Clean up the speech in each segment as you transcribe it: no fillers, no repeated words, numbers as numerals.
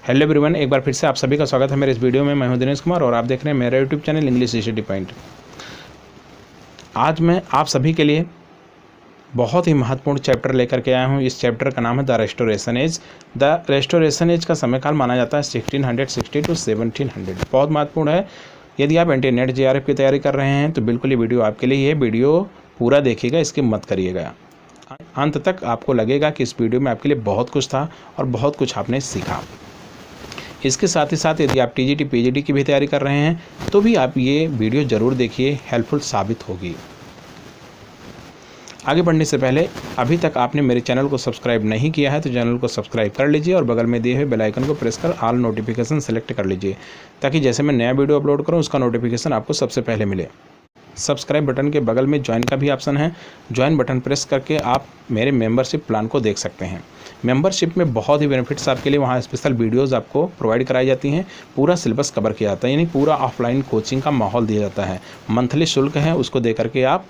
Hello everyone, एक बार फिर से आप सभी का स्वागत है मेरे इस वीडियो में। मैं हूं दिनेश कुमार और आप देख रहे हैं मेरा YouTube channel English study point. आज मैं आप सभी के लिए बहुत ही महत्वपूर्ण चैप्टर लेकर के आया हूं। इस चैप्टर का नाम है the restoration age. The restoration age का समयकाल माना जाता है 1660 टू 1700। बहुत महत्वपूर्ण है। यदि आप NT-NET JRF की तैयारी कर रहे हैं तो बिल्कुल ये वीडियो आपके लिए है। वीडियो पूरा देखिएगा, स्किप मत करिएगा। अंत तक आपको लगेगा कि इस वीडियो में आपके लिए बहुत कुछ था और बहुत कुछ आपने सीखा। इसके साथ ही साथ यदि आप TGT PGT की भी तैयारी कर रहे हैं तो भी आप ये वीडियो ज़रूर देखिए, हेल्पफुल साबित होगी। आगे बढ़ने से पहले अभी तक आपने मेरे चैनल को सब्सक्राइब नहीं किया है तो चैनल को सब्सक्राइब कर लीजिए और बगल में दिए हुए बेल आइकन को प्रेस कर ऑल नोटिफिकेशन सेलेक्ट कर लीजिए, ताकि जैसे मैं नया वीडियो अपलोड करूं उसका नोटिफिकेशन आपको सबसे पहले मिले। सब्सक्राइब बटन के बगल में ज्वाइन का भी ऑप्शन है। ज्वाइन बटन प्रेस करके आप मेरे मेंबरशिप प्लान को देख सकते हैं। मेंबरशिप में बहुत ही बेनिफिट्स आपके लिए, वहाँ स्पेशल वीडियोस आपको प्रोवाइड कराई जाती हैं, पूरा सिलेबस कवर किया जाता है, यानी पूरा ऑफलाइन कोचिंग का माहौल दिया जाता है। मंथली शुल्क है, उसको दे करके आप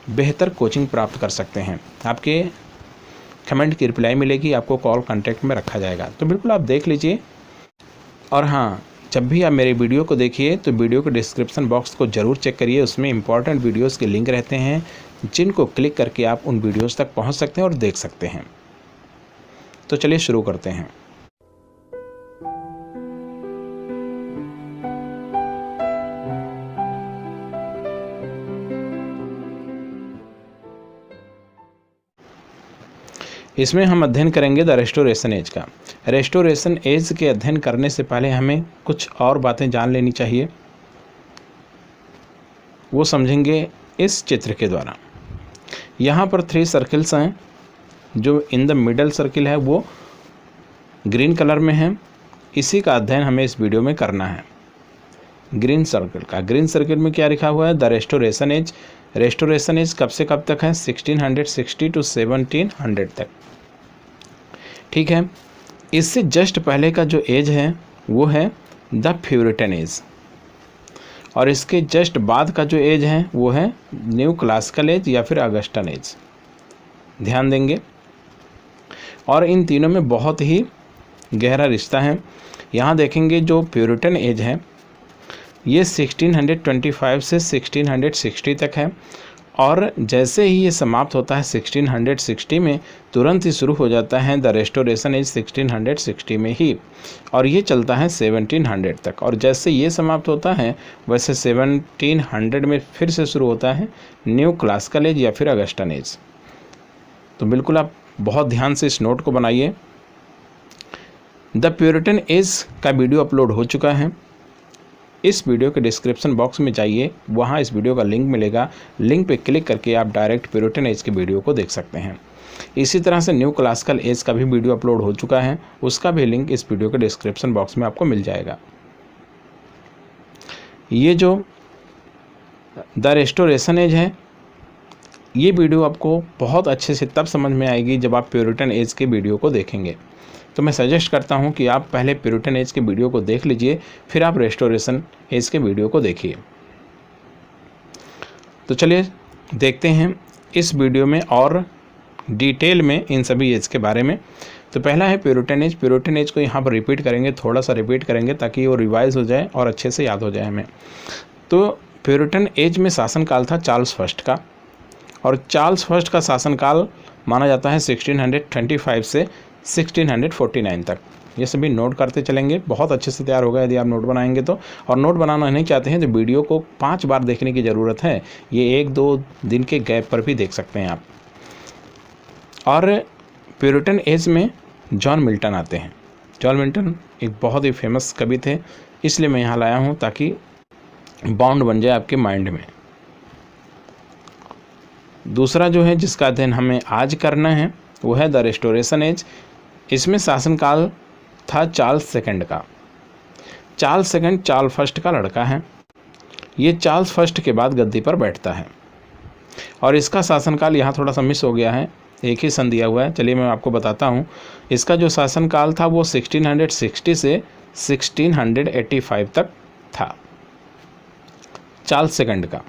बेहतर कोचिंग प्राप्त कर सकते हैं। आपके कमेंट की रिप्लाई मिलेगी, आपको कॉल कॉन्टैक्ट में रखा जाएगा, तो बिल्कुल आप देख लीजिए। और हाँ, जब भी आप मेरे वीडियो को देखिए तो वीडियो के डिस्क्रिप्शन बॉक्स को ज़रूर चेक करिए। उसमें इंपॉर्टेंट वीडियोस के लिंक रहते हैं जिनको क्लिक करके आप उन वीडियोस तक पहुंच सकते हैं और देख सकते हैं। तो चलिए शुरू करते हैं। इसमें हम अध्ययन करेंगे द रेस्टोरेशन एज का। रेस्टोरेशन एज के अध्ययन करने से पहले हमें कुछ और बातें जान लेनी चाहिए, वो समझेंगे इस चित्र के द्वारा। यहाँ पर 3 सर्कल्स हैं। जो इन द मिडल सर्किल है वो ग्रीन कलर में है। इसी का अध्ययन हमें इस वीडियो में करना है। ग्रीन सर्कल का, ग्रीन सर्कल में क्या लिखा हुआ है? The restoration age. Restoration age कब से कब तक है? 1660 टू 1700 तक। ठीक है। इससे जस्ट पहले का जो एज है वो है द प्यूरिटन एज, और इसके जस्ट बाद का जो एज है वो है न्यू क्लासिकल एज या फिर ऑगस्टन एज। ध्यान देंगे। और इन तीनों में बहुत ही गहरा रिश्ता है। यहाँ देखेंगे जो प्यूरिटन एज है ये 1625 से 1660 तक है, और जैसे ही ये समाप्त होता है 1660 में, तुरंत ही शुरू हो जाता है द रेस्टोरेशन एज 1660 में ही, और ये चलता है 1700 तक। और जैसे ये समाप्त होता है वैसे 1700 में फिर से शुरू होता है न्यू क्लासिकल एज या फिर ऑगस्टन एज। तो बिल्कुल आप बहुत ध्यान से इस नोट को बनाइए। द प्यूरिटन एज का वीडियो अपलोड हो चुका है। इस वीडियो के डिस्क्रिप्शन बॉक्स में जाइए, वहाँ इस वीडियो का लिंक मिलेगा। लिंक पे क्लिक करके आप डायरेक्ट प्यूरिटन एज के वीडियो को देख सकते हैं। इसी तरह से न्यू क्लासिकल एज का भी वीडियो अपलोड हो चुका है, उसका भी लिंक इस वीडियो के डिस्क्रिप्शन बॉक्स में आपको मिल जाएगा। ये जो द रेस्टोरेशन एज है, ये वीडियो आपको बहुत अच्छे से तब समझ में आएगी जब आप प्यूरिटन एज के वीडियो को देखेंगे। तो मैं सजेस्ट करता हूं कि आप पहले प्यूरिटन एज के वीडियो को देख लीजिए, फिर आप रेस्टोरेशन एज के वीडियो को देखिए। तो चलिए देखते हैं इस वीडियो में और डिटेल में इन सभी एज के बारे में। तो पहला है प्यूरिटन एज। प्यूरिटन एज को यहाँ पर रिपीट करेंगे, थोड़ा सा रिपीट करेंगे ताकि वो रिवाइज हो जाए और अच्छे से याद हो जाए हमें। तो प्यूरिटन एज में शासनकाल था चार्ल्स फर्स्ट का, और चार्ल्स फर्स्ट का शासनकाल माना जाता है 1625 से 1649 तक। ये सभी नोट करते चलेंगे, बहुत अच्छे से तैयार होगा यदि आप नोट बनाएंगे तो। और नोट बनाना नहीं चाहते हैं तो वीडियो को 5 बार देखने की ज़रूरत है। ये 1-2 दिन के गैप पर भी देख सकते हैं आप। और प्यूरिटन एज में जॉन मिल्टन आते हैं। जॉन मिल्टन एक बहुत ही फेमस कवि थे, इसलिए मैं यहाँ लाया हूँ ताकि बाउंड बन जाए आपके माइंड में। दूसरा जो है जिसका अध्ययन हमें आज करना है वो है द रेस्टोरेशन एज। इसमें शासनकाल था चार्ल्स सेकंड का। चार्ल्स सेकंड चार्ल्स फर्स्ट का लड़का है। ये चार्ल्स फर्स्ट के बाद गद्दी पर बैठता है, और इसका शासनकाल यहाँ थोड़ा सा मिस हो गया है, एक ही सन दिया हुआ है। चलिए मैं आपको बताता हूँ। इसका जो शासनकाल था वो 1660 से 1685 तक था, चार्ल्स सेकंड का।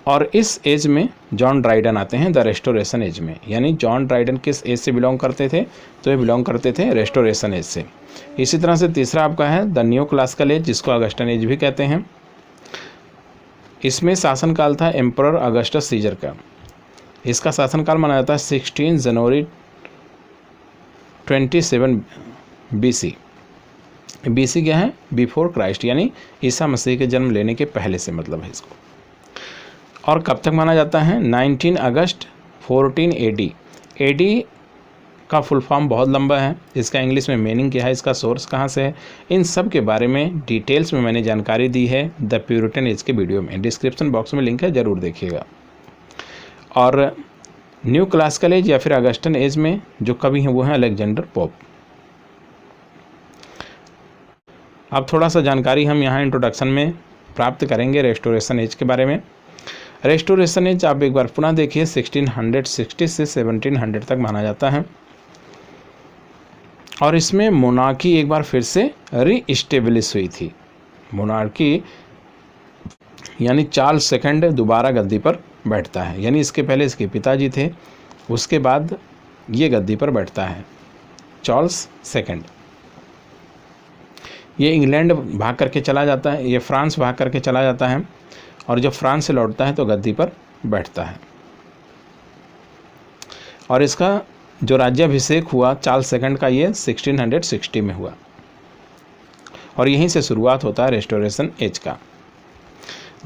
और इस एज में जॉन ड्राइडन आते हैं द रेस्टोरेशन एज में। यानी जॉन ड्राइडन किस एज से बिलोंग करते थे? तो ये बिलोंग करते थे रेस्टोरेशन एज से। इसी तरह से तीसरा आपका है द न्यू क्लासिकल एज, जिसको अगस्टन एज भी कहते हैं। इसमें शासनकाल था एम्परर अगस्टस सीजर का। इसका शासनकाल माना जाता है 16 जनवरी 27 BC। BC क्या है? बिफोर क्राइस्ट, यानी ईसा मसीह के जन्म लेने के पहले से मतलब है इसको। और कब तक माना जाता है? 19 अगस्त 14 AD। AD का फुल फॉर्म बहुत लंबा है, इसका इंग्लिश में मीनिंग क्या है, इसका सोर्स कहाँ से है, इन सब के बारे में डिटेल्स में मैंने जानकारी दी है द प्यूरिटन एज के वीडियो में। डिस्क्रिप्शन बॉक्स में लिंक है, ज़रूर देखिएगा। और न्यू क्लासिकल एज या फिर अगस्टन एज में जो कवि हैं वो हैं अलेक्जेंडर पोप। अब थोड़ा सा जानकारी हम यहाँ इंट्रोडक्शन में प्राप्त करेंगे रेस्टोरेशन एज के बारे में। रेस्टोरेशन एज आप एक बार पुनः देखिए 1660 से 1700 तक माना जाता है। और इसमें मोनार्की एक बार फिर से रीइस्टेब्लिश हुई थी। मोनार्की यानी चार्ल्स सेकंड दोबारा गद्दी पर बैठता है। यानी इसके पहले इसके पिताजी थे, उसके बाद ये गद्दी पर बैठता है चार्ल्स सेकंड। ये इंग्लैंड भाग करके चला जाता है, ये फ्रांस भाग करके चला जाता है, और जब फ्रांस से लौटता है तो गद्दी पर बैठता है। और इसका जो राज्याभिषेक हुआ चार्ल्स सेकंड का, ये 1660 में हुआ। और यहीं से शुरुआत होता है रेस्टोरेशन एज का।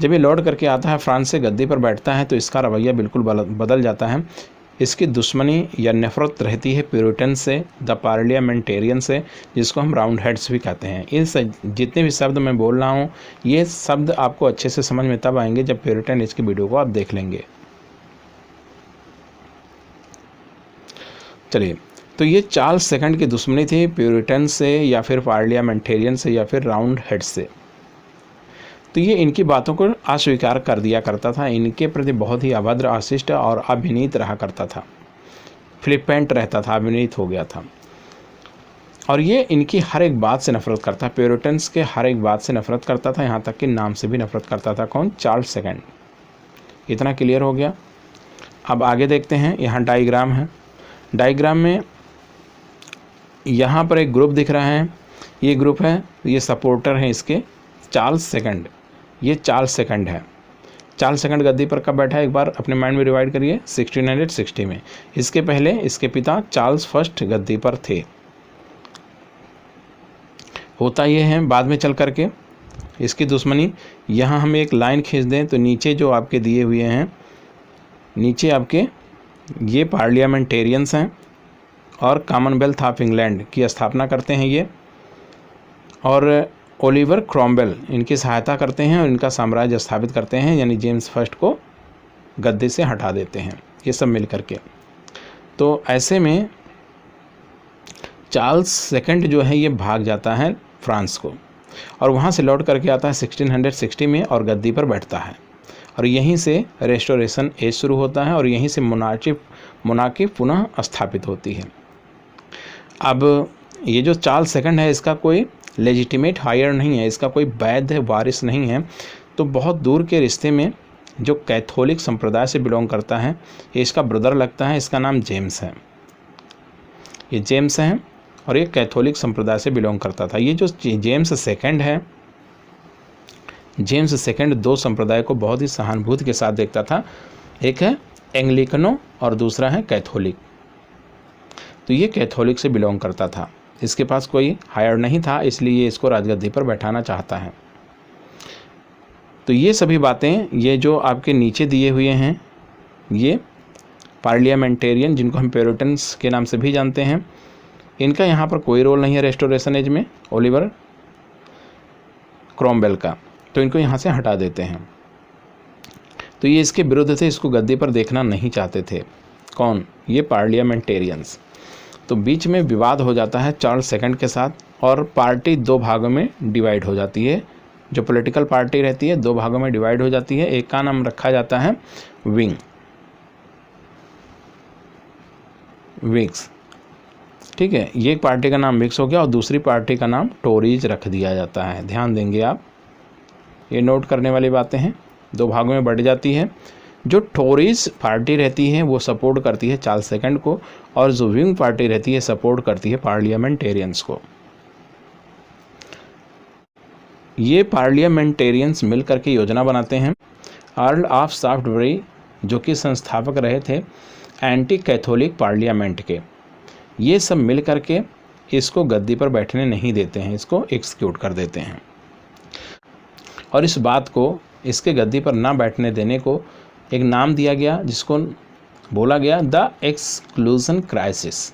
जब ये लौट करके आता है फ्रांस से गद्दी पर बैठता है तो इसका रवैया बिल्कुल बदल जाता है। इसकी दुश्मनी या नफरत रहती है प्यूरिटन से, द पार्लियामेंटेरियन से, जिसको हम राउंड हेड्स भी कहते हैं। इस जितने भी शब्द मैं बोल रहा हूँ ये शब्द आपको अच्छे से समझ में तब आएंगे जब प्यूरिटन एज की वीडियो को आप देख लेंगे। चलिए, तो ये चार्ल्स सेकंड की दुश्मनी थी प्यूरिटन से या फिर पार्लियामेंटेरियन से या फिर राउंड हेड से। तो ये इनकी बातों को अस्वीकार कर दिया करता था, इनके प्रति बहुत ही अभद्र, अशिष्ट और अविनीत रहा करता था, फ्लिपेंट रहता था, अविनीत हो गया था। और ये इनकी हर एक बात से नफरत करता, प्यूरिटन्स के हर एक बात से नफरत करता था, यहाँ तक कि नाम से भी नफरत करता था। कौन? Charles second. इतना क्लियर हो गया। अब आगे देखते हैं, यहाँ डायग्राम है। डायग्राम में यहाँ पर एक ग्रुप दिख रहा है, ये ग्रुप है, ये सपोर्टर हैं इसके, चार्ल्स सेकंड। ये चार्ल्स सेकंड है। चार्ल्स सेकंड गद्दी पर कब बैठा है एक बार अपने माइंड में रिवाइड करिए, 1660 में। इसके पहले इसके पिता चार्ल्स फर्स्ट गद्दी पर थे। होता ये है बाद में चल करके इसकी दुश्मनी, यहाँ हम एक लाइन खींच दें तो नीचे जो आपके दिए हुए हैं, नीचे आपके ये पार्लियामेंटेरियंस हैं और कॉमनवेल्थ ऑफ इंग्लैंड की स्थापना करते हैं ये, और ओलिवर क्रॉमवेल इनकी सहायता करते हैं और इनका साम्राज्य स्थापित करते हैं, यानी जेम्स फर्स्ट को गद्दी से हटा देते हैं ये सब मिल करके। तो ऐसे में चार्ल्स सेकंड जो है ये भाग जाता है फ्रांस को और वहाँ से लौट करके आता है 1660 में और गद्दी पर बैठता है। और यहीं से रेस्टोरेशन एज शुरू होता है और यहीं से मोनार्की पुनः स्थापित होती है। अब ये जो चार्ल्स सेकंड है इसका कोई लेजिटिमेट हायर नहीं है, इसका कोई वैध वारिस नहीं है। तो बहुत दूर के रिश्ते में जो कैथोलिक संप्रदाय से बिलोंग करता है, ये इसका ब्रदर लगता है, इसका नाम जेम्स है। ये जेम्स है और ये कैथोलिक संप्रदाय से बिलोंग करता था। ये जो जेम्स सेकंड है, जेम्स सेकंड दो संप्रदाय को बहुत ही सहानुभूति के साथ देखता था, एक है एंग्लिकनो और दूसरा है कैथोलिक। तो ये कैथोलिक से बिलोंग करता था, इसके पास कोई हायर नहीं था, इसलिए इसको राजगद्दी पर बैठाना चाहता है। तो ये सभी बातें, ये जो आपके नीचे दिए हुए हैं, ये पार्लियामेंटेरियन जिनको हम प्यूरिटन्स के नाम से भी जानते हैं, इनका यहाँ पर कोई रोल नहीं है रेस्टोरेशन एज में, ओलिवर क्रॉमवेल का। तो इनको यहाँ से हटा देते हैं। तो ये इसके विरुद्ध थे, इसको गद्दी पर देखना नहीं चाहते थे। कौन? ये पार्लियामेंटेरियंस। तो बीच में विवाद हो जाता है चार्ल्स सेकंड के साथ और पार्टी दो भागों में डिवाइड हो जाती है। जो पॉलिटिकल पार्टी रहती है दो भागों में डिवाइड हो जाती है। एक का नाम रखा जाता है विग्स, ठीक है, ये एक पार्टी का नाम विग्स हो गया और दूसरी पार्टी का नाम टोरीज रख दिया जाता है। ध्यान देंगे आप, ये नोट करने वाली बातें हैं। दो भागों में बढ़ जाती है। जो टोरीज पार्टी रहती है वो सपोर्ट करती है चार्ल्स सेकंड को, और जो विंग पार्टी रहती है सपोर्ट करती है पार्लियामेंटेरियंस को। ये पार्लियामेंटेरियंस मिल करके योजना बनाते हैं। अर्ल ऑफ शाफ्टसबरी जो कि संस्थापक रहे थे एंटी कैथोलिक पार्लियामेंट के, ये सब मिल करके इसको गद्दी पर बैठने नहीं देते हैं, इसको एक्सक्यूट कर देते हैं। और इस बात को, इसके गद्दी पर ना बैठने देने को एक नाम दिया गया जिसको बोला गया द एक्सक्लूजन क्राइसिस।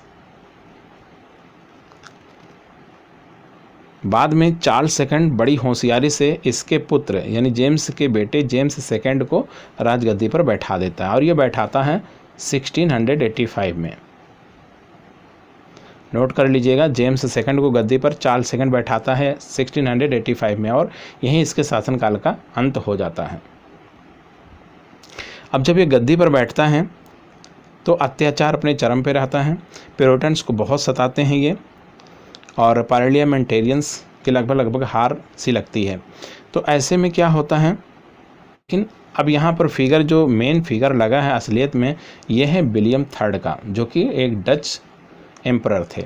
बाद में चार्ल्स सेकंड बड़ी होशियारी से इसके पुत्र यानी जेम्स के बेटे जेम्स सेकंड को राजगद्दी पर बैठा देता है, और ये बैठाता है 1685 में। नोट कर लीजिएगा, जेम्स सेकंड को गद्दी पर चार्ल्स सेकंड बैठाता है 1685 में, और यहीं इसके शासनकाल का अंत हो जाता है। अब जब ये गद्दी पर बैठता है तो अत्याचार अपने चरम पे रहता है। प्यूरिटन्स को बहुत सताते हैं ये, और पार्लियामेंटेरियंस की लगभग हार सी लगती है। तो ऐसे में क्या होता है, लेकिन अब यहाँ पर फिगर जो मेन फिगर लगा है असलियत में, यह है विलियम थर्ड का, जो कि एक डच एम्परर थे।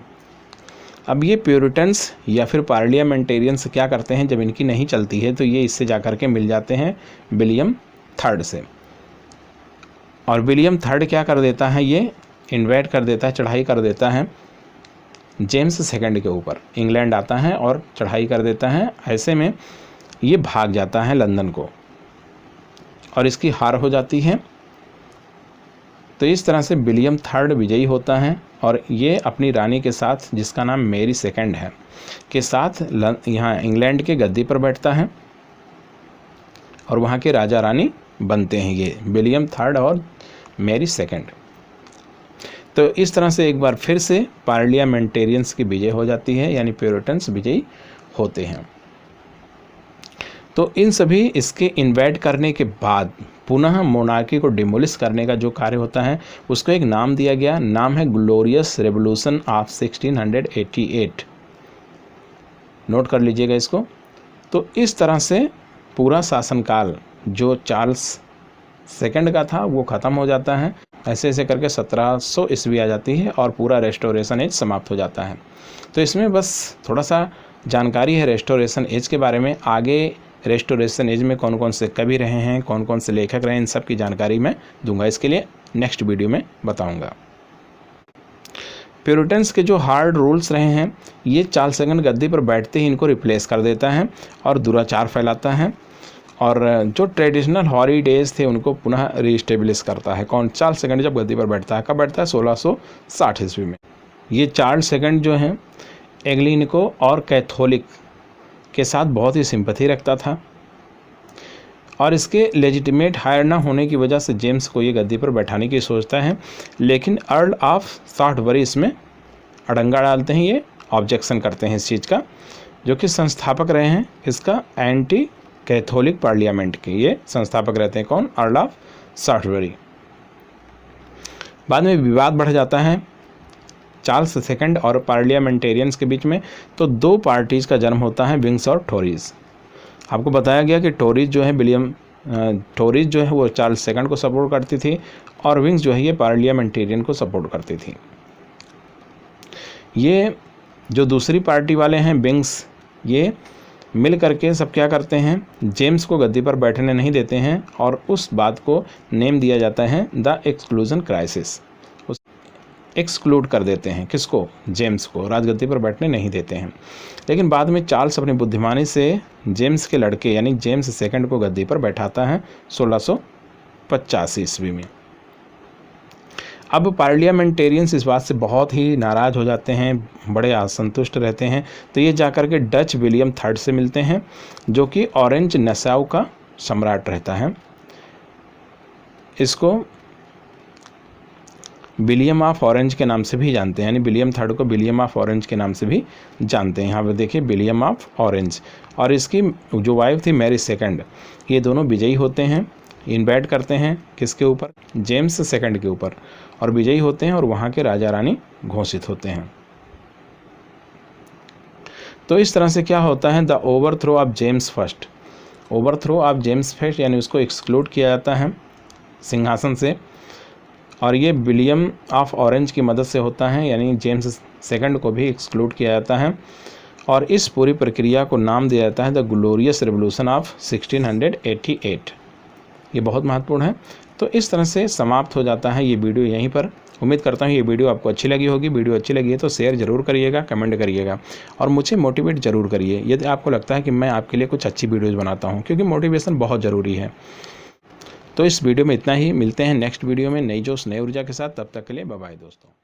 अब ये प्यूरिटन्स या फिर पार्लियामेंटेरियंस क्या करते हैं, जब इनकी नहीं चलती है तो ये इससे जा कर के मिल जाते हैं विलियम थर्ड से। और विलियम थर्ड क्या कर देता है, ये इन्वाइट कर देता है, चढ़ाई कर देता है जेम्स सेकंड के ऊपर। इंग्लैंड आता है और चढ़ाई कर देता है। ऐसे में ये भाग जाता है लंदन को और इसकी हार हो जाती है। तो इस तरह से विलियम थर्ड विजयी होता है, और ये अपनी रानी के साथ, जिसका नाम मेरी सेकंड है, के साथ यहाँ इंग्लैंड के गद्दी पर बैठता है और वहाँ के राजा रानी बनते हैं ये विलियम थर्ड और मेरी सेकंड। तो इस तरह से एक बार फिर से पार्लियामेंटेरियंस की विजय हो जाती है, यानी प्यूरिटन्स विजयी होते हैं। तो इन सभी इसके इन्वाइट करने के बाद पुनः मोनार्की को डिमोलिश करने का जो कार्य होता है उसको एक नाम दिया गया, नाम है ग्लोरियस रेवोल्यूशन ऑफ 1688। नोट कर लीजिएगा इसको। तो इस तरह से पूरा शासनकाल जो चार्ल्स सेकंड का था वो ख़त्म हो जाता है। ऐसे ऐसे करके 1700 ईस्वी आ जाती है और पूरा रेस्टोरेशन एज समाप्त हो जाता है। तो इसमें बस थोड़ा सा जानकारी है रेस्टोरेशन एज के बारे में। आगे रेस्टोरेशन एज में कौन कौन से कवि रहे हैं, कौन कौन से लेखक रहे हैं, इन सब की जानकारी मैं दूंगा। इसके लिए नेक्स्ट वीडियो में बताऊंगा। प्यूरिटन्स के जो हार्ड रूल्स रहे हैं, ये चार्ल्स सेकंड गद्दी पर बैठते ही इनको रिप्लेस कर देता है और दुराचार फैलाता है, और जो ट्रेडिशनल हॉलीडेज थे उनको पुनः रीस्टेब्लिश करता है। कौन? चार्ल्स सेकंड जब गद्दी पर बैठता है। कब बैठता है? 1660 ईस्वी में। ये चार्ल्स सेकंड जो हैं एंग्लिको और कैथोलिक के साथ बहुत ही सिंपैथी रखता था, और इसके लेजिटिमेट हायर ना होने की वजह से जेम्स को ये गद्दी पर बैठाने की सोचता है, लेकिन अर्ल ऑफ शाफ्टसबरी इसमें अड़ंगा डालते हैं, ये ऑब्जेक्शन करते हैं इस चीज़ का, जो कि संस्थापक रहे हैं इसका एंटी कैथोलिक पार्लियामेंट के। ये संस्थापक रहते हैं कौन? Earl of Shaftesbury. बाद में विवाद बढ़ जाता है चार्ल्स सेकंड और पार्लियामेंटेरियंस के बीच में। तो दो पार्टीज़ का जन्म होता है, विंग्स और टोरीज। आपको बताया गया कि टोरीज जो है टोरीज जो है वो चार्ल्स सेकंड को सपोर्ट करती थी, और विंग्स जो है ये पार्लियामेंटेरियन को सपोर्ट करती थी। ये जो दूसरी पार्टी वाले हैं विंग्स, ये मिल करके सब क्या करते हैं, जेम्स को गद्दी पर बैठने नहीं देते हैं, और उस बात को नेम दिया जाता है द एक्सक्लूजन क्राइसिस। एक्सक्लूड कर देते हैं किसको? जेम्स को राजगद्दी पर बैठने नहीं देते हैं। लेकिन बाद में चार्ल्स अपनी बुद्धिमानी से जेम्स के लड़के यानी जेम्स सेकंड को गद्दी पर बैठाता है 1685 ईस्वी में। अब पार्लियामेंटेरियंस इस बात से बहुत ही नाराज़ हो जाते हैं, बड़े असंतुष्ट रहते हैं। तो ये जाकर के डच विलियम थर्ड से मिलते हैं, जो कि ऑरेंज नसाउ का सम्राट रहता है। इसको विलियम ऑफ ऑरेंज के नाम से भी जानते हैं, यानी विलियम थर्ड को विलियम ऑफ ऑरेंज के नाम से भी जानते हैं। यहाँ पर देखिए विलियम ऑफ ऑरेंज, और इसकी जो वाइफ थी मैरी सेकंड, ये दोनों विजयी होते हैं, इन्वाइट करते हैं किसके ऊपर? जेम्स सेकंड के ऊपर, और विजयी होते हैं और वहाँ के राजा रानी घोषित होते हैं। तो इस तरह से क्या होता है, the overthrow of James first. Overthrow of James first यानी उसको एक्सक्लूड किया जाता है सिंहासन से, और ये विलियम ऑफ ऑरेंज की मदद से होता है, यानी जेम्स सेकंड को भी एक्सक्लूड किया जाता है। और इस पूरी प्रक्रिया को नाम दिया जाता है द ग्लोरियस रेवोल्यूशन ऑफ 1688। ये बहुत महत्वपूर्ण है। तो इस तरह से समाप्त हो जाता है ये वीडियो यहीं पर। उम्मीद करता हूँ ये वीडियो आपको अच्छी लगी होगी। वीडियो अच्छी लगी है तो शेयर ज़रूर करिएगा, कमेंट करिएगा और मुझे मोटिवेट ज़रूर करिए यदि आपको लगता है कि मैं आपके लिए कुछ अच्छी वीडियोज़ बनाता हूँ, क्योंकि मोटिवेशन बहुत ज़रूरी है। तो इस वीडियो में इतना ही। मिलते हैं नेक्स्ट वीडियो में नई जोश नई ऊर्जा के साथ। तब तक के लिए बाय बाय दोस्तों।